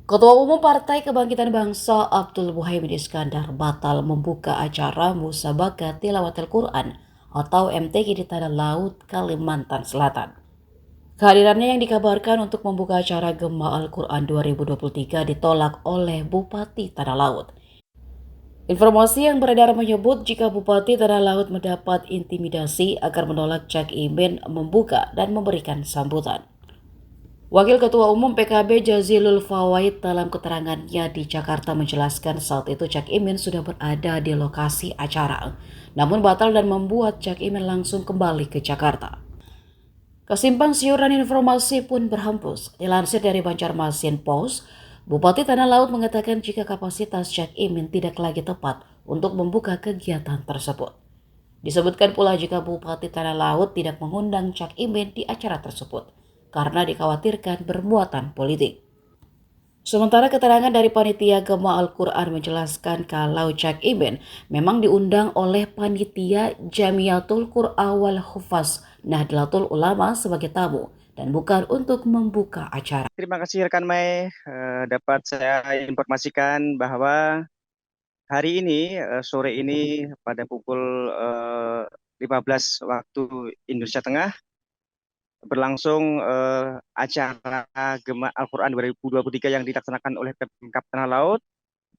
Ketua Umum Partai Kebangkitan Bangsa Abdul Muhaimin Iskandar batal membuka acara Musabaqah Tilawatil Quran atau MTQ di Tanah Laut, Kalimantan Selatan. Kehadirannya yang dikabarkan untuk membuka acara Gema Al-Quran 2023 ditolak oleh Bupati Tanah Laut. Informasi yang beredar menyebut jika Bupati Tanah Laut mendapat intimidasi agar menolak Cak Imin membuka dan memberikan sambutan. Wakil Ketua Umum PKB Jazilul Fawait dalam keterangannya di Jakarta menjelaskan saat itu Cak Imin sudah berada di lokasi acara, namun batal dan membuat Cak Imin langsung kembali ke Jakarta. Kesimpang siuran informasi pun berhembus. Dilansir dari Banjarmasin Post, Bupati Tanah Laut mengatakan jika kapasitas Cak Imin tidak lagi tepat untuk membuka kegiatan tersebut. Disebutkan pula jika Bupati Tanah Laut tidak mengundang Cak Imin di acara tersebut karena dikhawatirkan bermuatan politik. Sementara keterangan dari panitia Gema Al-Quran menjelaskan kalau Cak Imin memang diundang oleh panitia Jamiatul Qur'an wal Hufaz Nahdlatul Ulama sebagai tamu dan bukan untuk membuka acara. Terima kasih rekan Mai. Dapat saya informasikan bahwa hari ini, sore ini pada pukul 15 waktu Indonesia Tengah berlangsung acara Gema Al-Quran 2023 yang dilaksanakan oleh Pemkab Tanah Laut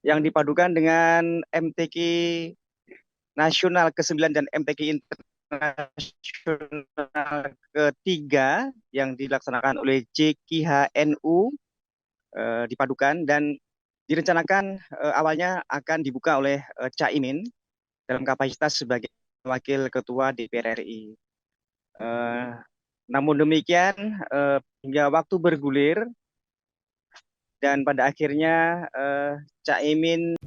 yang dipadukan dengan MTQ Nasional ke-9 dan MTQ Internasional ketiga yang dilaksanakan oleh JKHNU dipadukan dan direncanakan awalnya akan dibuka oleh Caimin dalam kapasitas sebagai wakil ketua DPR RI. Eh, Namun demikian hingga waktu bergulir dan pada akhirnya Caimin